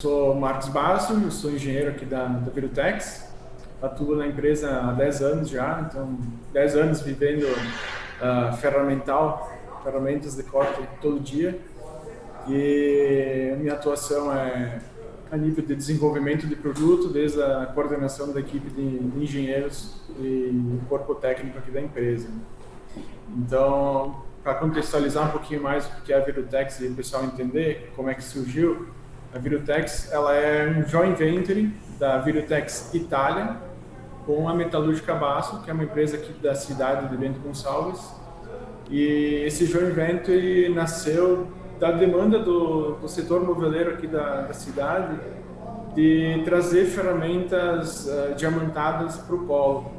Sou Marcos Basso, eu sou engenheiro aqui da Virutex, atuo na empresa há 10 anos já, então 10 anos vivendo ferramentas de corte todo dia, e a minha atuação é a nível de desenvolvimento de produto, desde a coordenação da equipe de engenheiros e o corpo técnico aqui da empresa. Então, para contextualizar um pouquinho mais o que é a Virutex e o pessoal entender como é que surgiu, a Virutex ela é um joint venture da Virutex Itália com a Metalúrgica Basso, que é uma empresa aqui da cidade de Bento Gonçalves. E esse joint venture nasceu da demanda do setor moveleiro aqui da cidade de trazer ferramentas diamantadas para o polo,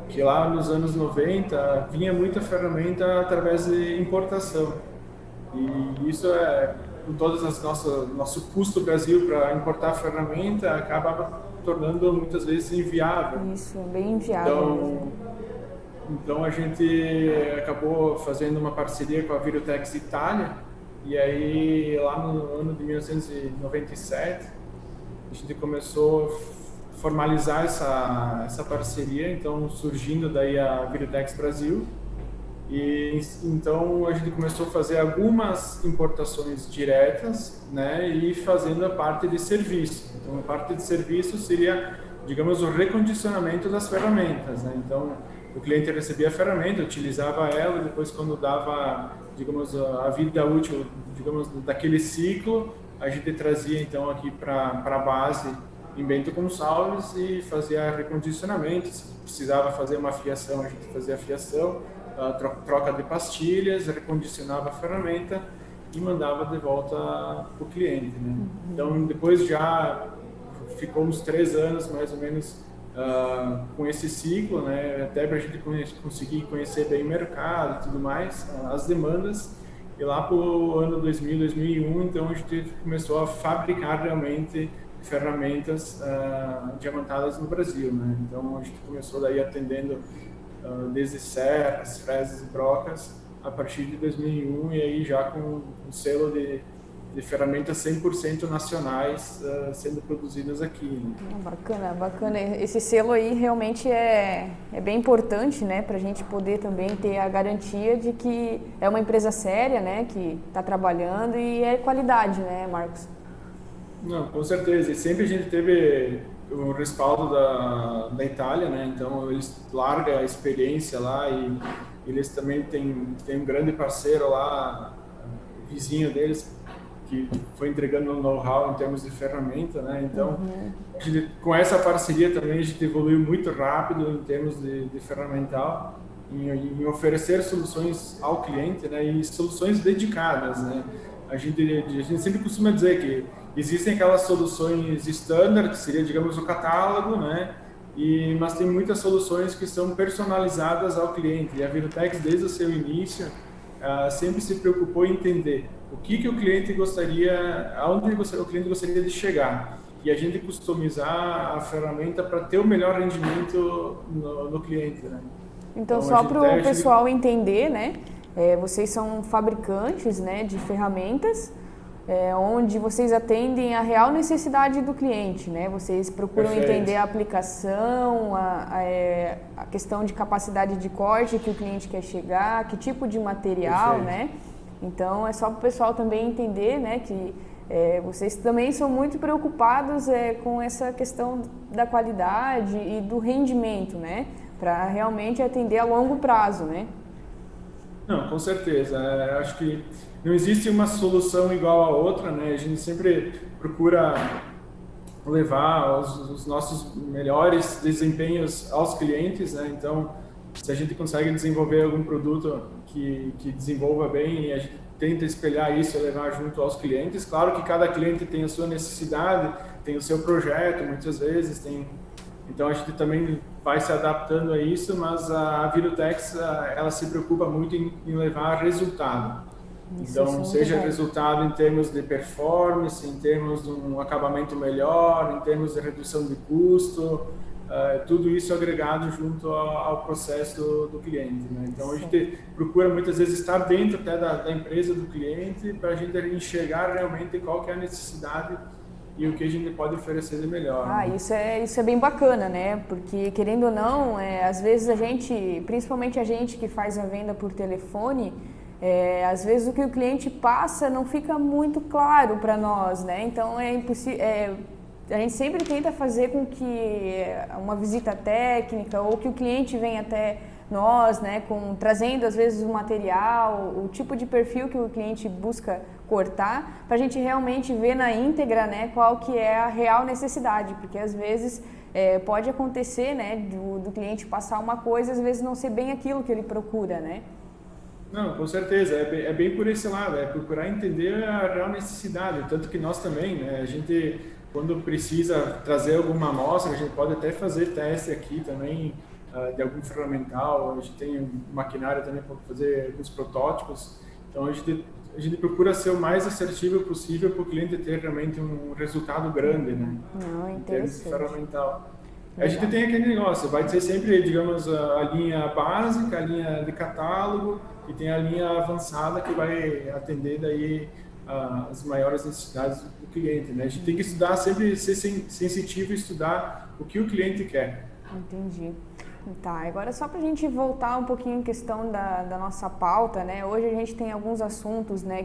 que lá nos anos 90 vinha muita ferramenta através de importação. E isso com todas as nosso custo do Brasil para importar a ferramenta acabava tornando muitas vezes inviável. Isso, bem inviável. Então a gente acabou fazendo uma parceria com a Virutex Itália, e aí lá no ano de 1997 a gente começou a formalizar essa parceria, então surgindo daí a Virutex Brasil. E então a gente começou a fazer algumas importações diretas, né, e fazendo a parte de serviço. Então a parte de serviço seria, digamos, o recondicionamento das ferramentas, né? Então o cliente recebia a ferramenta, utilizava ela, e depois quando dava, digamos, a vida útil, digamos, daquele ciclo, a gente trazia então aqui para a base em Bento Gonçalves e fazia recondicionamento. Se precisava fazer uma fiação, a gente fazia a fiação, troca de pastilhas, recondicionava a ferramenta e mandava de volta para o cliente, né? Então depois já ficou uns 3 anos mais ou menos com esse ciclo, né? Até para a gente conseguir conhecer bem o mercado e tudo mais, as demandas. E lá para o ano 2000, 2001, então a gente começou a fabricar realmente ferramentas diamantadas no Brasil, né? Então a gente começou daí atendendo desde serras, fresas e brocas a partir de 2001, e aí já com um selo de ferramentas 100% nacionais sendo produzidas aqui, né? Bacana, bacana. Esse selo aí realmente é bem importante, né, para a gente poder também ter a garantia de que é uma empresa séria, né, que está trabalhando e é qualidade, né, Marcos? Não, com certeza. E sempre a gente teve o respaldo da Itália, né? Então eles largam a experiência lá, e eles também têm um grande parceiro lá, vizinho deles, que foi entregando um know-how em termos de ferramenta, né? Então, com essa parceria também a gente evoluiu muito rápido em termos de ferramental, em oferecer soluções ao cliente, né? E soluções dedicadas, né? A gente sempre costuma dizer que existem aquelas soluções standard, que seria, digamos, o catálogo, né? Mas tem muitas soluções que são personalizadas ao cliente. E a Virutex, desde o seu início, sempre se preocupou em entender o que o cliente gostaria, aonde o cliente gostaria de chegar. E a gente customizar a ferramenta para ter o melhor rendimento no cliente, né? Então só para o pessoal entender, né? Vocês são fabricantes, né, de ferramentas, onde vocês atendem a real necessidade do cliente, né? Vocês procuram entender a aplicação, a questão de capacidade de corte que o cliente quer chegar, que tipo de material, né? Então é só para o pessoal também entender, né, que vocês também são muito preocupados com essa questão da qualidade e do rendimento, né? Para realmente atender a longo prazo, né? Não, com certeza. Acho que não existe uma solução igual a outra, né? A gente sempre procura levar os nossos melhores desempenhos aos clientes, né? Então, se a gente consegue desenvolver algum produto que desenvolva bem, a gente tenta espelhar isso e levar junto aos clientes. Claro que cada cliente tem a sua necessidade, tem o seu projeto, muitas vezes tem. Então a gente também vai se adaptando a isso, mas a Virutex ela se preocupa muito em levar resultado. Então, seja resultado em termos de performance, em termos de um acabamento melhor, em termos de redução de custo, tudo isso agregado junto ao processo do cliente, né? Então a gente procura muitas vezes estar dentro até da empresa do cliente, para a gente enxergar realmente qual que é a necessidade e o que a gente pode oferecer de melhor. Ah, né? isso é bem bacana, né? Porque, querendo ou não, às vezes a gente, principalmente a gente que faz a venda por telefone, às vezes o que o cliente passa não fica muito claro para nós, né? Então é impossível. A gente sempre tenta fazer com que uma visita técnica ou que o cliente venha até nós, né, trazendo às vezes o material, o tipo de perfil que o cliente busca cortar, para a gente realmente ver na íntegra, né, qual que é a real necessidade, porque às vezes pode acontecer, né, do cliente passar uma coisa, às vezes não ser bem aquilo que ele procura, né? Não, com certeza, é bem por esse lado, é procurar entender a real necessidade, tanto que nós também, né, a gente, quando precisa trazer alguma amostra, a gente pode até fazer teste aqui também, de algum ferramental, a gente tem um maquinário também para fazer alguns protótipos, então a gente procura ser o mais assertivo possível para o cliente ter realmente um resultado grande, né, Não, em termos de interessante. ferramental. A gente Legal. tem aquele negócio, vai ser sempre, digamos, a linha básica, a linha de catálogo e tem a linha avançada que vai atender daí as maiores necessidades do cliente, né? A gente tem que estudar, sempre ser sensitivo e estudar o que o cliente quer. Entendi. Tá, agora só para a gente voltar um pouquinho em questão da nossa pauta, né? Hoje a gente tem alguns assuntos, né,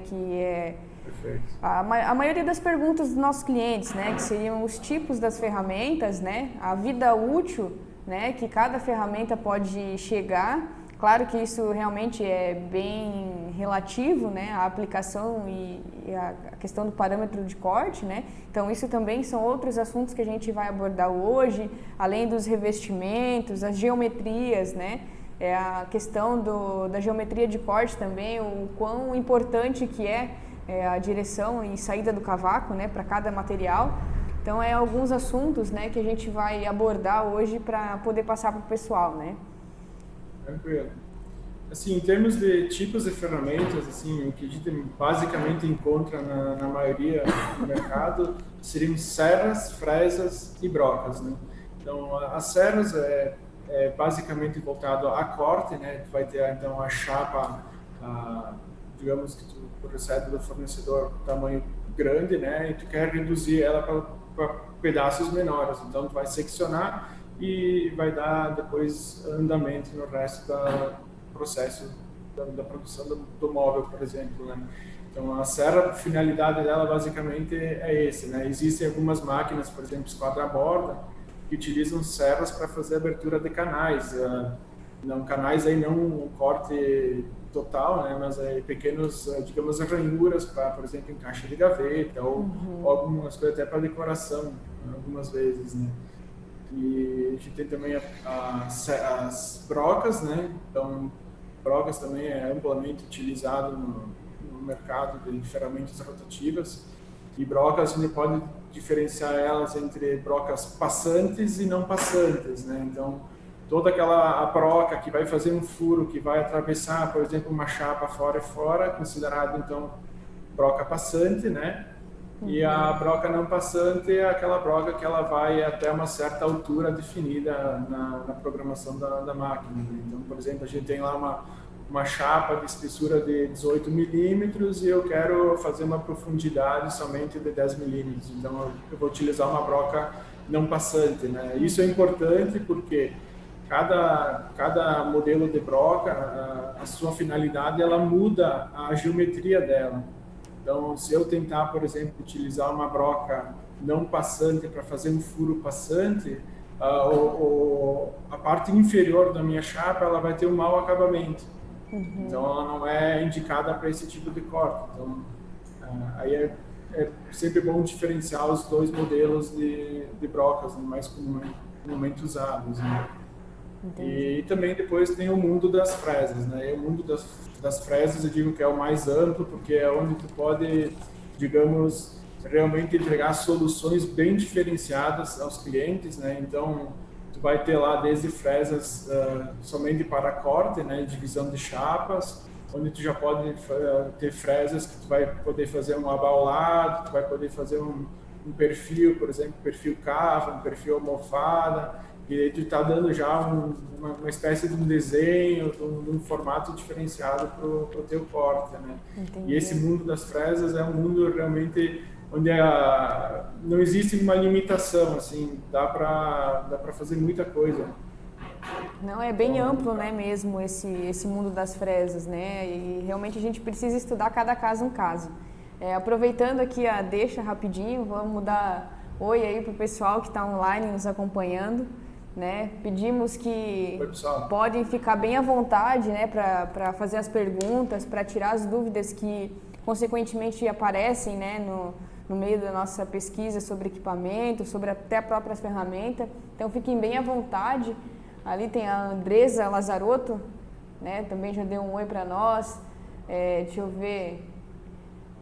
Perfeito. a maioria das perguntas dos nossos clientes, né, que seriam os tipos das ferramentas, né, a vida útil, né, que cada ferramenta pode chegar. Claro que isso realmente é bem relativo, né, a aplicação e a questão do parâmetro de corte, né. Então isso também são outros assuntos que a gente vai abordar hoje, além dos revestimentos, as geometrias, né. A questão da geometria de corte também, o quão importante que é a direção e saída do cavaco, né, para cada material. Então, alguns assuntos, né, que a gente vai abordar hoje para poder passar para o pessoal, né? Tranquilo. Assim, em termos de tipos de ferramentas, assim, o que a gente basicamente encontra na maioria do mercado seriam serras, fresas e brocas, né? Então, as serras é basicamente voltado a corte, né? Tu vai ter então a chapa, digamos que tu recebe do fornecedor tamanho grande, né? E tu quer reduzir ela para pedaços menores. Então, tu vai seccionar e vai dar depois andamento no resto do processo da produção do móvel, por exemplo, né? Então, a serra, a finalidade dela basicamente é esse, né? Existem algumas máquinas, por exemplo, esquadra-borda, que utilizam serras para fazer abertura de canais. Não, canais aí não um corte total, né? Mas pequenos, digamos, ranhuras para, por exemplo, encaixe de gaveta ou algumas coisas até para decoração, algumas vezes, né? E a gente tem também as brocas, né? Então, brocas também é amplamente utilizado no mercado de ferramentas rotativas. E brocas, a gente pode diferenciar elas entre brocas passantes e não passantes, né? Então, toda a broca que vai fazer um furo, que vai atravessar, por exemplo, uma chapa fora e fora, considerado, então, broca passante, né? E a broca não passante é aquela broca que ela vai até uma certa altura definida na programação da máquina, né? Então, por exemplo, a gente tem lá uma chapa de espessura de 18 milímetros e eu quero fazer uma profundidade somente de 10 milímetros. Então, eu vou utilizar uma broca não passante, né? Isso é importante porque cada modelo de broca, a sua finalidade, ela muda a geometria dela. Então, se eu tentar, por exemplo, utilizar uma broca não passante para fazer um furo passante, a parte inferior da minha chapa ela vai ter um mau acabamento. Então, ela não é indicada para esse tipo de corte. Então, aí é sempre bom diferenciar os dois modelos de brocas, né, mais comumente usados, né? E também depois tem o mundo das fresas, né? E o mundo das fresas eu digo que é o mais amplo, porque é onde tu pode, digamos, realmente entregar soluções bem diferenciadas aos clientes, né? Então, tu vai ter lá desde fresas somente para corte, né? Divisão de chapas, onde tu já pode ter fresas que tu vai poder fazer um abaulado, tu vai poder fazer um perfil, por exemplo, perfil cava, um perfil almofada, e aí tu está dando já uma espécie de um desenho, de um formato diferenciado para o teu corte, né? Entendi. E esse mundo das fresas é um mundo realmente onde não existe uma limitação, assim, dá para fazer muita coisa. Não, é bem amplo, né, mesmo esse mundo das fresas, né, e realmente a gente precisa estudar cada caso um caso. Aproveitando aqui a deixa rapidinho, vamos dar oi aí pro pessoal que está online nos acompanhando, né, pedimos que podem ficar bem à vontade, né, para fazer as perguntas, para tirar as dúvidas que consequentemente aparecem, né, no meio da nossa pesquisa sobre equipamento, sobre até a própria ferramenta, então fiquem bem à vontade. Ali tem a Andresa Lazarotto, né, também já deu um oi para nós. Deixa eu ver,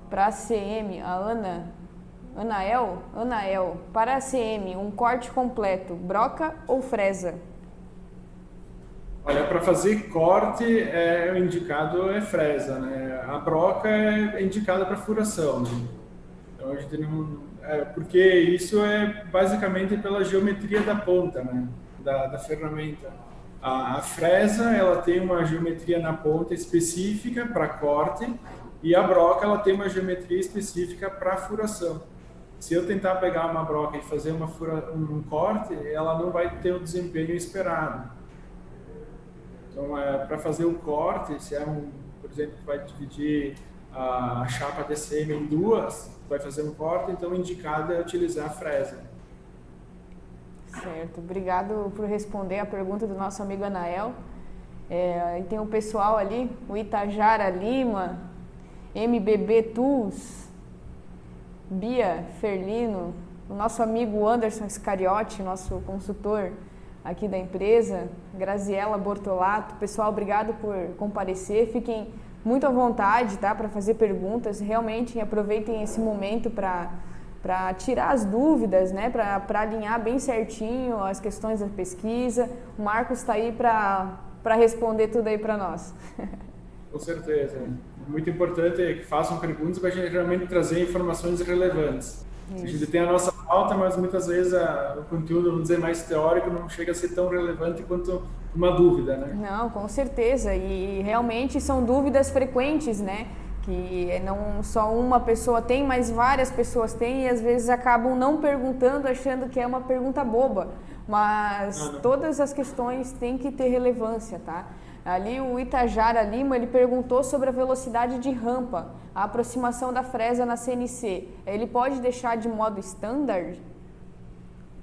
para a CM, a Anael, para a CM, um corte completo, broca ou fresa? Olha, para fazer corte, o indicado é fresa, né? A broca é indicada para furação, né? Então a gente não... porque isso é basicamente pela geometria da ponta, né? Da ferramenta. A fresa, ela tem uma geometria na ponta específica para corte e a broca, ela tem uma geometria específica para furação. Se eu tentar pegar uma broca e fazer um corte, ela não vai ter o desempenho esperado. Então, para fazer o corte, se por exemplo, vai dividir a chapa DCM em duas, vai fazer um corte, então o indicado é utilizar a fresa. Certo, obrigado por responder a pergunta do nosso amigo Anael. E tem o pessoal ali, o Itajara Lima, MBB Tools, Bia Ferlino, o nosso amigo Anderson Scariotti, nosso consultor aqui da empresa, Graziela Bortolato. Pessoal, obrigado por comparecer, fiquem muito à vontade, tá, para fazer perguntas, realmente aproveitem esse momento para tirar as dúvidas, né, para alinhar bem certinho as questões da pesquisa. O Marcos está aí para responder tudo aí para nós. Com certeza. Muito importante que façam perguntas para a gente realmente trazer informações relevantes. Isso. A gente tem a nossa pauta, mas muitas vezes o conteúdo, vamos dizer, mais teórico não chega a ser tão relevante quanto uma dúvida, né? Não, com certeza. E realmente são dúvidas frequentes, né? Que não só uma pessoa tem, mas várias pessoas têm e às vezes acabam não perguntando, achando que é uma pergunta boba. Mas todas as questões têm que ter relevância, tá? Ali o Itajara Lima, ele perguntou sobre a velocidade de rampa, a aproximação da fresa na CNC. Ele pode deixar de modo standard?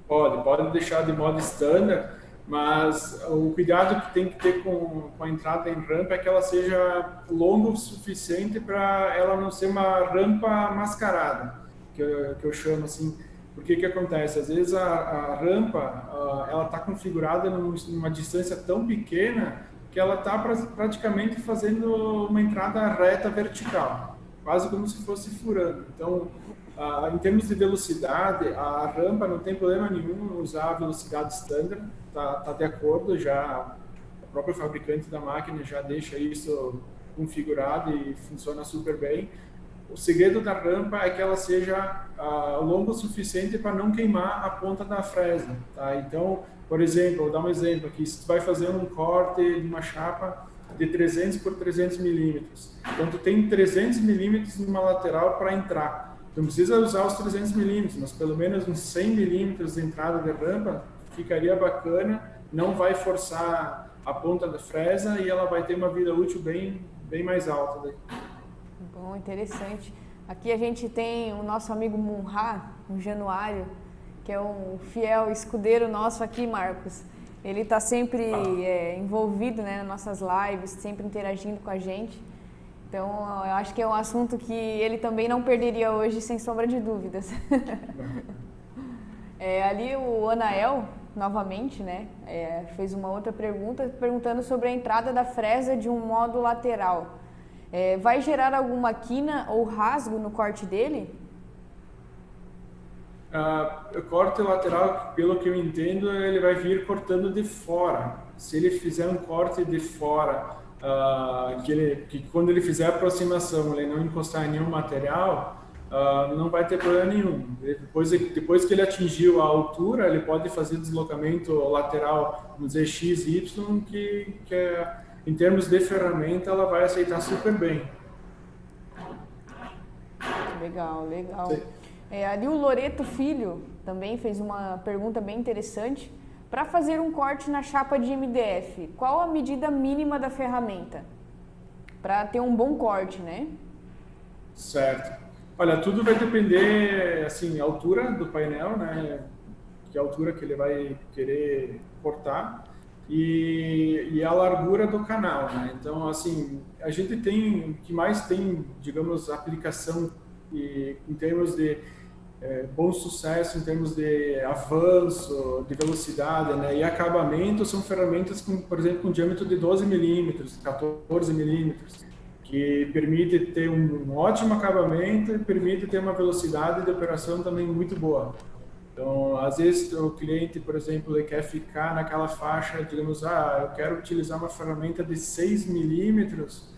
Pode deixar de modo standard, mas o cuidado que tem que ter com a entrada em rampa é que ela seja longa o suficiente para ela não ser uma rampa mascarada, que eu chamo assim. Porque que acontece? Às vezes a rampa ela está configurada numa distância tão pequena que ela está praticamente fazendo uma entrada reta vertical, quase como se fosse furando. Então, em termos de velocidade, a rampa não tem problema nenhum usar a velocidade standard, tá de acordo, já o próprio fabricante da máquina já deixa isso configurado e funciona super bem. O segredo da rampa é que ela seja longa o suficiente para não queimar a ponta da fresa, tá? Então, por exemplo, vou dar um exemplo aqui, se tu vai fazer um corte de uma chapa de 300 por 300 milímetros, então tu tem 300 milímetros numa lateral para entrar. Tu não precisa usar os 300 milímetros, mas pelo menos uns 100 milímetros de entrada de rampa ficaria bacana, não vai forçar a ponta da fresa e ela vai ter uma vida útil bem mais alta daí. Bom, interessante. Aqui a gente tem o nosso amigo Munha, o Januário, que é um fiel escudeiro nosso aqui, Marcos. Ele está sempre envolvido, né, nas nossas lives, sempre interagindo com a gente. Então, eu acho que é um assunto que ele também não perderia hoje, sem sombra de dúvidas. Ali o Anael, novamente, né, fez uma outra pergunta, perguntando sobre a entrada da fresa de um modo lateral. Vai gerar alguma quina ou rasgo no corte dele? O corte lateral, pelo que eu entendo, ele vai vir cortando de fora. Se ele fizer um corte de fora, que quando ele fizer a aproximação ele não encostar em nenhum material, não vai ter problema nenhum. Depois que ele atingiu a altura, ele pode fazer deslocamento lateral, vamos dizer, X, Y, que em termos de ferramenta, ela vai aceitar super bem. Legal. Sim. Ali o Loreto Filho também fez uma pergunta bem interessante. Para fazer um corte na chapa de MDF, qual a medida mínima da ferramenta? Para ter um bom corte, né? Certo. Olha, tudo vai depender, assim, a altura do painel, né? Que altura que ele vai querer cortar e a largura do canal, né? Então, assim, a gente tem, o que mais tem, digamos, aplicação em termos de bom sucesso, em termos de avanço, de velocidade, né? E acabamento são ferramentas, com, por exemplo, com diâmetro de 12 milímetros, 14 milímetros, que permite ter um ótimo acabamento e permite ter uma velocidade de operação também muito boa. Então, às vezes o cliente, por exemplo, ele quer ficar naquela faixa, digamos, eu quero utilizar uma ferramenta de 6 milímetros,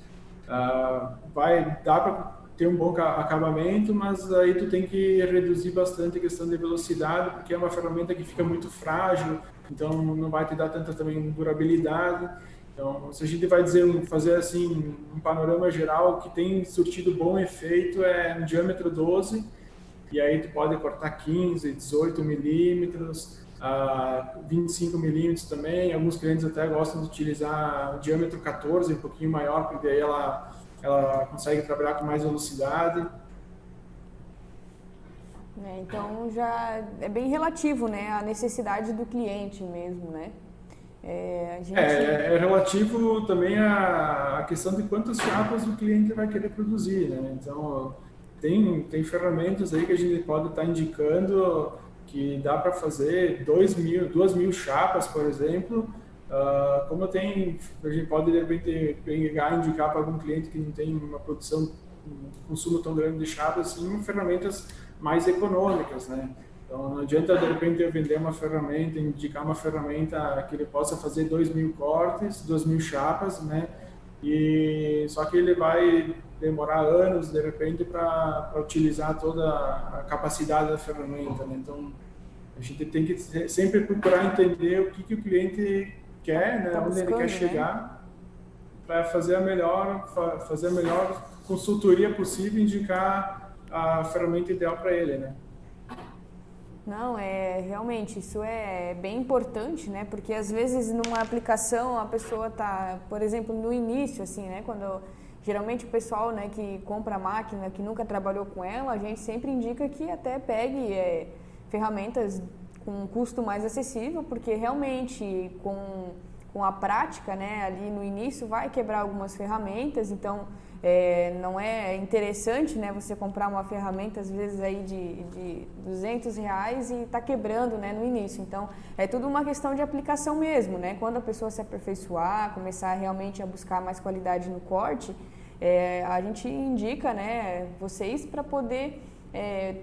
vai dar para ter um bom acabamento, mas aí tu tem que reduzir bastante a questão de velocidade, porque é uma ferramenta que fica muito frágil, então não vai te dar tanta também durabilidade. Então, se a gente vai fazer assim um panorama geral, que tem surtido bom efeito é um diâmetro 12, e aí tu pode cortar 15, 18 milímetros, 25 milímetros também. Alguns clientes até gostam de utilizar o diâmetro 14, um pouquinho maior, porque daí ela consegue trabalhar com mais velocidade. Então já é bem relativo, né, a necessidade do cliente mesmo, né? É relativo também à questão de quantas chapas o cliente vai querer produzir, né? Então, tem ferramentas aí que a gente pode estar indicando que dá para fazer 2.000 chapas, por exemplo. Como a gente pode de repente pegar e indicar para algum cliente que não tem uma produção, um consumo tão grande de chapas, assim, ferramentas mais econômicas, né? Então, não adianta, de repente, eu vender uma ferramenta, indicar uma ferramenta que ele possa fazer 2.000 cortes, 2.000 chapas, né? Só que ele vai demorar anos, de repente, para utilizar toda a capacidade da ferramenta, né? Então, a gente tem que sempre procurar entender o que o cliente quer, né? Onde ele quer chegar, para fazer a melhor consultoria possível e indicar a ferramenta ideal para ele, né? Não, realmente, isso é bem importante, né? Porque às vezes numa aplicação a pessoa tá, por exemplo, no início, assim, né? Quando geralmente o pessoal, né, que compra a máquina, que nunca trabalhou com ela, a gente sempre indica que até pegue ferramentas com um custo mais acessível, porque realmente com a prática, né, ali no início vai quebrar algumas ferramentas, então não é interessante, né, você comprar uma ferramenta às vezes aí de R$200 e tá quebrando, né, no início. Então é tudo uma questão de aplicação mesmo, né? Quando a pessoa se aperfeiçoar, começar realmente a buscar mais qualidade no corte, a gente indica, né, vocês para poder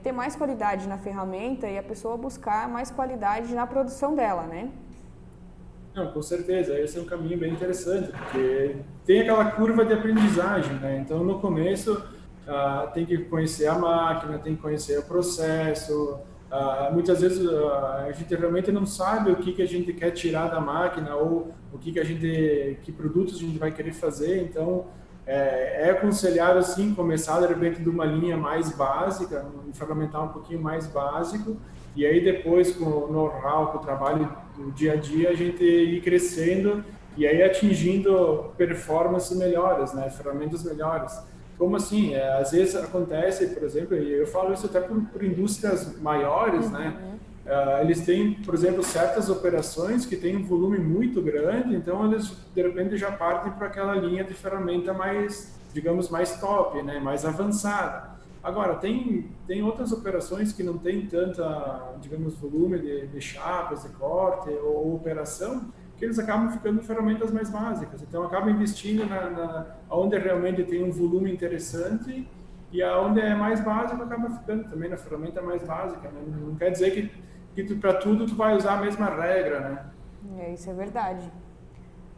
ter mais qualidade na ferramenta e a pessoa buscar mais qualidade na produção dela, né? Não, com certeza, esse é um caminho bem interessante, porque tem aquela curva de aprendizagem, né? Então, no começo, tem que conhecer a máquina, tem que conhecer o processo. Muitas vezes, a gente realmente não sabe o que a gente quer tirar da máquina ou que produtos a gente vai querer fazer. Então, é aconselhável, sim, começar, de repente, de uma linha mais básica, um ferramental um pouquinho mais básico, e aí depois, com o know-how, com o trabalho do dia a dia, a gente ir crescendo e aí atingindo performances melhores, né? Ferramentas melhores. Como assim? Às vezes acontece, por exemplo, e eu falo isso até por indústrias maiores, né? Eles têm, por exemplo, certas operações que têm um volume muito grande, então eles, de repente, já partem para aquela linha de ferramenta mais, digamos, mais top, né? Mais avançada. Agora, tem outras operações que não tem tanta, digamos, volume de chapas, de corte ou operação, que eles acabam ficando em ferramentas mais básicas. Então, acabam investindo onde realmente tem um volume interessante e aonde é mais básico, acaba ficando também na ferramenta mais básica, né? Não quer dizer que para tudo tu vai usar a mesma regra, né? Isso é verdade.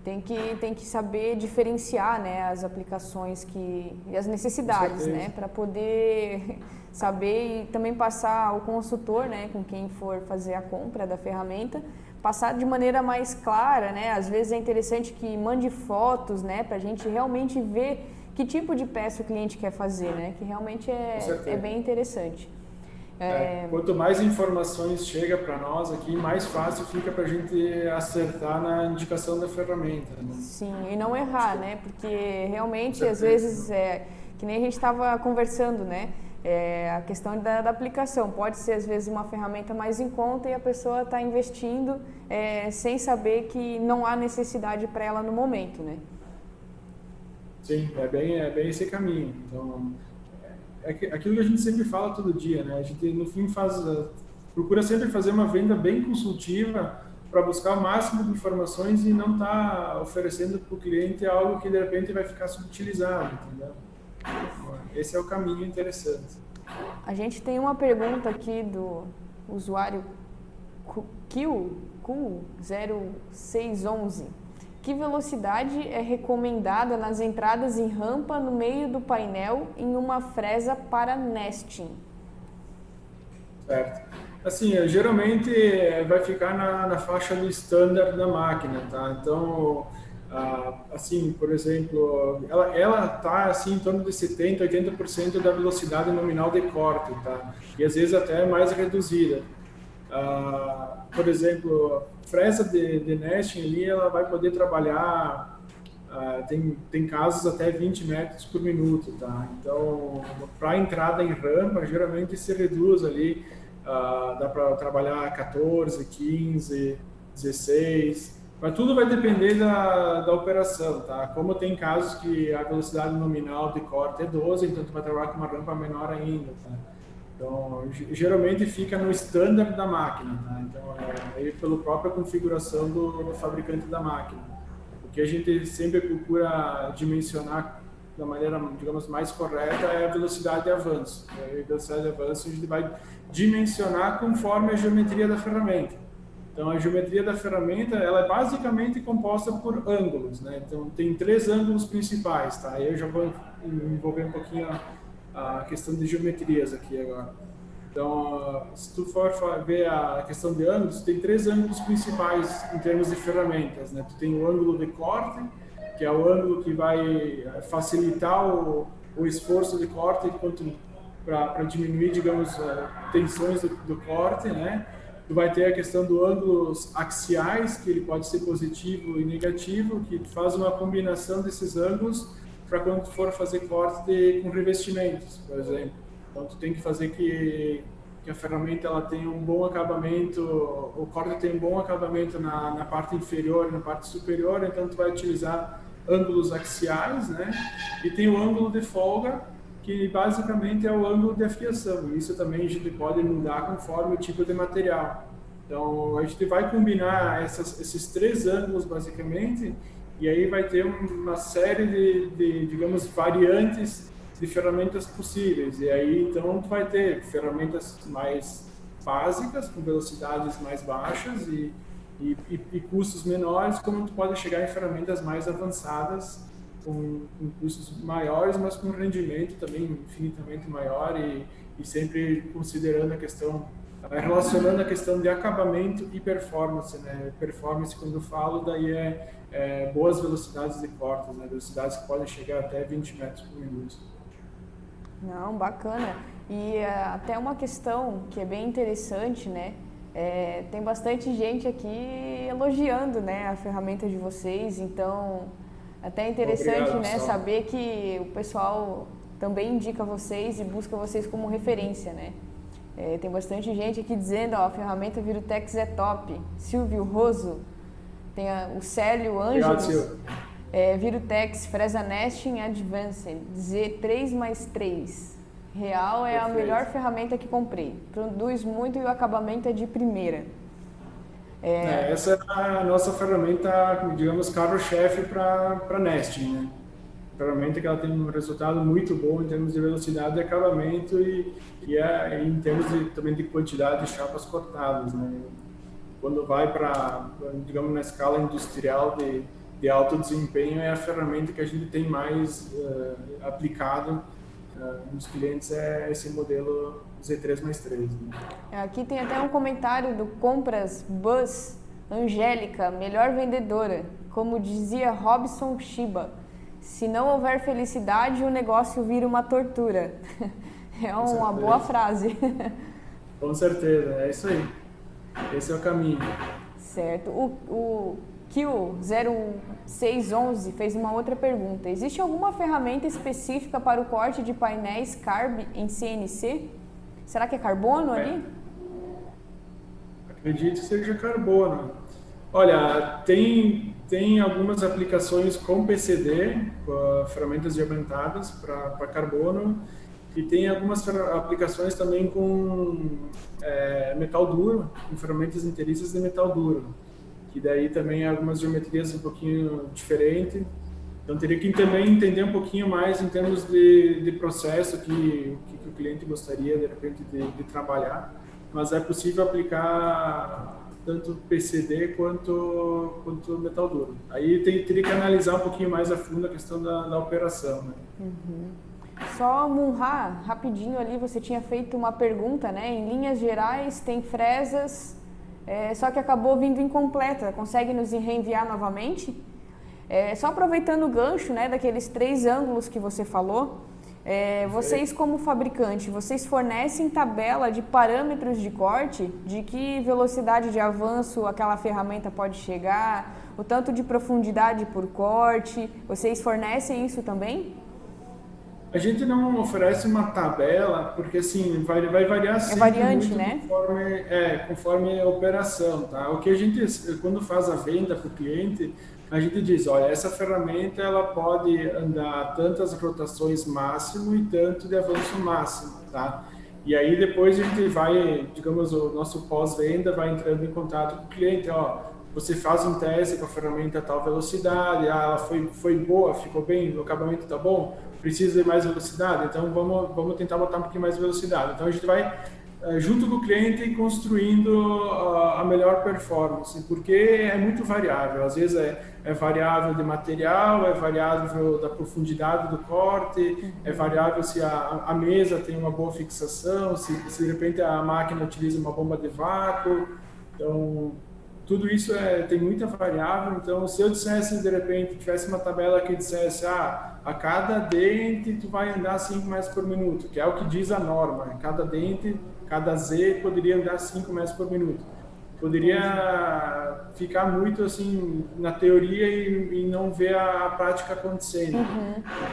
Tem que saber diferenciar, né, as aplicações e as necessidades, né, para poder saber e também passar ao consultor, né, com quem for fazer a compra da ferramenta, passar de maneira mais clara, né. Às vezes é interessante que mande fotos, né, para a gente realmente ver que tipo de peça o cliente quer fazer, né, que realmente é bem interessante. Quanto mais informações chega para nós aqui, mais fácil fica para a gente acertar na indicação da ferramenta, né? Sim, e não errar, né? Porque realmente, às vezes, que nem a gente estava conversando, né? A questão da aplicação. Pode ser, às vezes, uma ferramenta mais em conta e a pessoa está investindo sem saber que não há necessidade para ela no momento, né? Sim, é bem esse caminho. Então, aquilo que a gente sempre fala todo dia, né? A gente, no fim, procura sempre fazer uma venda bem consultiva para buscar o máximo de informações e não estar oferecendo para o cliente algo que, de repente, vai ficar subutilizado, entendeu? Esse é o caminho interessante. A gente tem uma pergunta aqui do usuário Q0611. Que velocidade é recomendada nas entradas em rampa no meio do painel em uma fresa para nesting? Certo. Assim, geralmente vai ficar na faixa do standard da máquina, tá? Então, assim, por exemplo, ela tá assim em torno de 70, 80% da velocidade nominal de corte, tá? E às vezes até mais reduzida. Por exemplo, fresa de nesting ali, ela vai poder trabalhar, tem casos até 20 metros por minuto, tá? Então, para entrada em rampa, geralmente se reduz ali, dá para trabalhar 14, 15, 16, mas tudo vai depender da operação, tá? Como tem casos que a velocidade nominal de corte é 12, então tu vai trabalhar com uma rampa menor ainda, tá? Então, geralmente fica no standard da máquina, tá? Então, aí pela própria configuração do fabricante da máquina. O que a gente sempre procura dimensionar da maneira, digamos, mais correta é a velocidade de avanço. A velocidade de avanço a gente vai dimensionar conforme a geometria da ferramenta. Então, a geometria da ferramenta, ela é basicamente composta por ângulos, né? Então, tem 3 ângulos principais, tá? Aí eu já vou envolver um pouquinho a questão de geometrias aqui agora. Então, se tu for ver a questão de ângulos, tem 3 ângulos principais em termos de ferramentas, né? Tu tem o ângulo de corte, que é o ângulo que vai facilitar o esforço de corte para diminuir, digamos, tensões do corte, né? Tu vai ter a questão do ângulos axiais, que ele pode ser positivo e negativo, que faz uma combinação desses ângulos para quando tu for fazer corte com revestimentos, por exemplo. Então, tu tem que fazer que a ferramenta ela tenha um bom acabamento, o corte tem um bom acabamento na parte inferior e na parte superior, então tu vai utilizar ângulos axiais, né? E tem o ângulo de folga, que basicamente é o ângulo de afiação. Isso também a gente pode mudar conforme o tipo de material. Então, a gente vai combinar esses 3 ângulos, basicamente, e aí vai ter uma série de digamos, variantes de ferramentas possíveis. E aí, então, tu vai ter ferramentas mais básicas, com velocidades mais baixas e custos menores, como tu pode chegar em ferramentas mais avançadas, com custos maiores, mas com rendimento também infinitamente maior e sempre considerando a questão, relacionando a questão de acabamento e performance, né? Performance, quando eu falo, daí é boas velocidades de cortes, né? Velocidades que podem chegar até 20 metros por minuto. Não, bacana. E até uma questão que é bem interessante, né? Tem bastante gente aqui elogiando, né, a ferramenta de vocês, então até é interessante, obrigado, né, saber que o pessoal também indica vocês e busca vocês como referência, né? Tem bastante gente aqui dizendo, ó, a ferramenta Virutex é top. Silvio Roso, tem o Célio Ângelos, Virutex Fresa Nesting Advanced Z3+3. Real é a melhor ferramenta que comprei. Produz muito e o acabamento é de primeira. Essa é a nossa ferramenta, digamos, carro-chefe para nesting, né? Ferramenta que ela tem um resultado muito bom em termos de velocidade de acabamento e em termos também de quantidade de chapas cortadas, né? Quando vai para, digamos, na escala industrial de alto desempenho, é a ferramenta que a gente tem mais aplicado nos clientes, é esse modelo Z3+3. Né? Aqui tem até um comentário do Compras Buzz, Angélica, melhor vendedora. Como dizia Robson Shiba, se não houver felicidade, o negócio vira uma tortura. É uma boa frase. Com certeza, é isso aí. Esse é o caminho. Certo. O Q0611 fez uma outra pergunta. Existe alguma ferramenta específica para o corte de painéis CARB em CNC? Será que é carbono ali? Acredito que seja carbono. Olha, tem algumas aplicações com PCD, com ferramentas diamantadas para carbono, e tem algumas aplicações também com metal duro, com ferramentas inteiriças de metal duro, que daí também algumas geometrias um pouquinho diferentes. Então teria que também entender um pouquinho mais em termos de processo que o cliente gostaria de repente de trabalhar, mas é possível aplicar tanto PCD quanto metal duro. Aí teria que analisar um pouquinho mais a fundo a questão da operação, né? Uhum. Só, Munha, rapidinho ali, você tinha feito uma pergunta, né? Em linhas gerais, tem fresas, só que acabou vindo incompleta. Consegue nos reenviar novamente? Só aproveitando o gancho, né, daqueles 3 ângulos que você falou, vocês como fabricante, vocês fornecem tabela de parâmetros de corte, de que velocidade de avanço aquela ferramenta pode chegar, o tanto de profundidade por corte, vocês fornecem isso também? A gente não oferece uma tabela, porque assim, vai variar sempre variante, muito né? conforme a operação, tá? O que a gente, quando faz a venda para o cliente, a gente diz, olha, essa ferramenta ela pode andar tantas rotações máximo e tanto de avanço máximo, tá? E aí depois a gente vai, digamos, o nosso pós-venda vai entrando em contato com o cliente, ó, você faz um teste com a ferramenta a tal velocidade, ela foi boa, ficou bem, o acabamento está bom, precisa de mais velocidade, então vamos tentar botar um pouquinho mais de velocidade. Então a gente vai junto com o cliente construindo a melhor performance, porque é muito variável, às vezes é variável de material, é variável da profundidade do corte, é variável se a mesa tem uma boa fixação, se de repente a máquina utiliza uma bomba de vácuo, então tudo isso tem muita variável. Então se eu dissesse de repente, tivesse uma tabela que dissesse a cada dente tu vai andar 5 metros por minuto, que é o que diz a norma, cada dente, cada Z poderia andar 5 metros por minuto. Poderia ficar muito assim na teoria e não ver a prática acontecendo.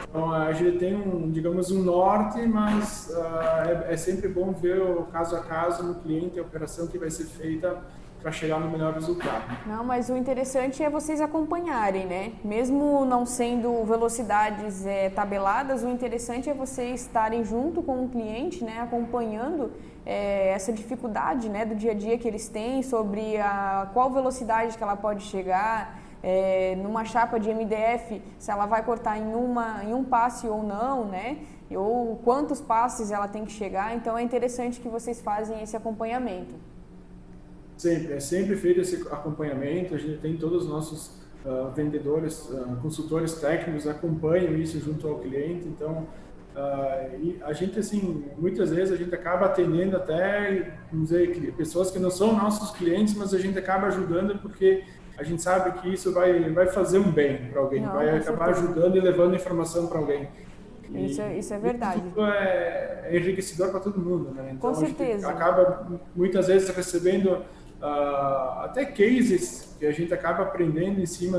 Então a gente tem digamos um norte, mas é sempre bom ver o caso a caso no cliente, a operação que vai ser feita para chegar no melhor resultado. Não, mas o interessante é vocês acompanharem, né? Mesmo não sendo velocidades tabeladas, o interessante é vocês estarem junto com o cliente, né? Acompanhando essa dificuldade, né? Do dia a dia que eles têm sobre qual velocidade que ela pode chegar, numa chapa de MDF, se ela vai cortar em um passe ou não, né? Ou quantos passes ela tem que chegar. Então é interessante que vocês fazem esse acompanhamento. É sempre feito esse acompanhamento, a gente tem todos os nossos vendedores, consultores técnicos acompanham isso junto ao cliente, então e a gente assim, muitas vezes a gente acaba atendendo até, vamos dizer, pessoas que não são nossos clientes, mas a gente acaba ajudando porque a gente sabe que isso vai fazer um bem para alguém, vai acabar ajudando e levando informação para alguém. Isso é verdade. Isso é enriquecedor para todo mundo, né? Então, com certeza. A gente acaba muitas vezes recebendo até cases que a gente acaba aprendendo em cima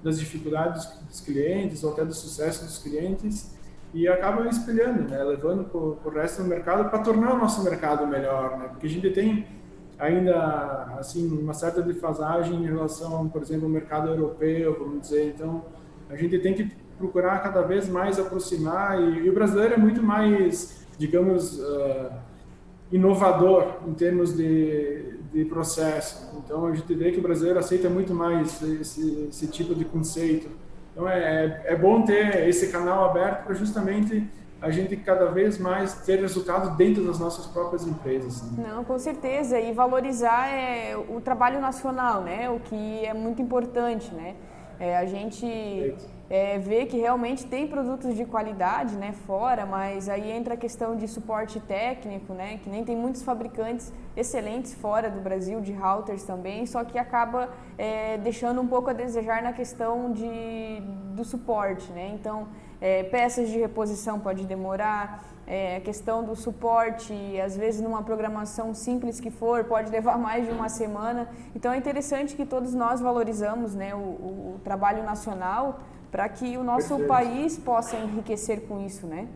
das dificuldades dos clientes ou até do sucesso dos clientes e acaba espelhando, né? Levando para o resto do mercado para tornar o nosso mercado melhor, né? Porque a gente tem ainda assim uma certa defasagem em relação, por exemplo, ao mercado europeu, vamos dizer. Então a gente tem que procurar cada vez mais aproximar e o brasileiro é muito mais, digamos, inovador em termos de processo. Então a gente vê que o brasileiro aceita muito mais esse tipo de conceito. Então é bom ter esse canal aberto para justamente a gente cada vez mais ter resultado dentro das nossas próprias empresas. Né? Não, com certeza, e valorizar o trabalho nacional, né? O que é muito importante, né? A gente vê que realmente tem produtos de qualidade, né, fora, mas aí entra a questão de suporte técnico, né, que nem tem muitos fabricantes excelentes fora do Brasil, de routers também, só que acaba deixando um pouco a desejar na questão do suporte, né, então peças de reposição pode demorar, a questão do suporte, às vezes numa programação simples que for, pode levar mais de uma semana. Então é interessante que todos nós valorizamos, né, o trabalho nacional para que o nosso país possa enriquecer com isso, né?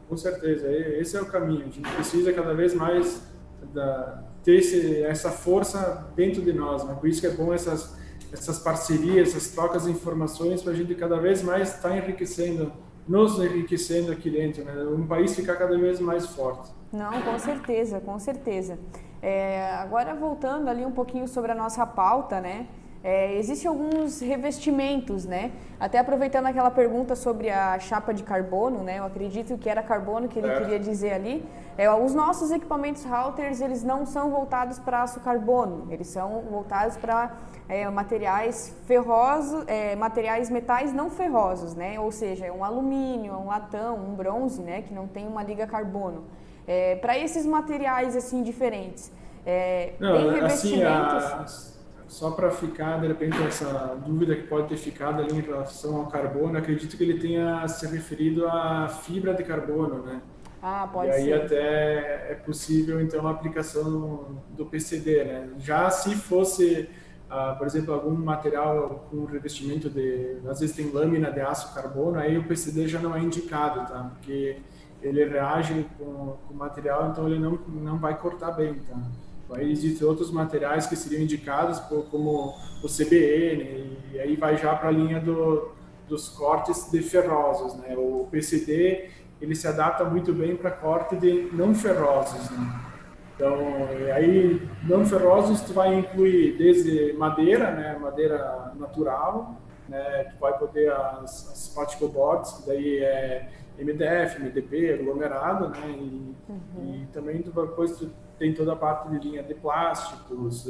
Com certeza, esse é o caminho. A gente precisa cada vez mais ter essa força dentro de nós, né? Por isso que é bom essas parcerias, essas trocas de informações, para a gente cada vez mais estar nos enriquecendo aqui dentro, né? Um país ficar cada vez mais forte. Não, com certeza, com certeza. Agora voltando ali um pouquinho sobre a nossa pauta, né? Existem alguns revestimentos, né? Até aproveitando aquela pergunta sobre a chapa de carbono, né? Eu acredito que era carbono que ele queria dizer ali. Os nossos equipamentos routers, eles não são voltados para aço carbono, eles são voltados para materiais ferrosos, metais não ferrosos, né? Ou seja, um alumínio, um latão, um bronze, né? Que não tem uma liga carbono. Para esses materiais assim diferentes, tem revestimentos... Só para ficar, de repente, essa dúvida que pode ter ficado ali em relação ao carbono, acredito que ele tenha se referido à fibra de carbono, né? Pode ser. E aí até é possível, então, a aplicação do PCD, né? Já se fosse, por exemplo, algum material com revestimento às vezes tem lâmina de aço carbono, aí o PCD já não é indicado, tá? Porque ele reage com o material, então ele não vai cortar bem, tá? Aí existem outros materiais que seriam indicados, como o CBN, e aí vai já para a linha dos cortes de ferrosos, né? O PCD, ele se adapta muito bem para corte de não ferrosos, né? Então, aí não ferrosos tu vai incluir desde madeira, né? Madeira natural, né? Tu vai poder as particle boards, que daí é MDF, MDP, aglomerado, né? E também depois tu tem toda a parte de linha de plásticos,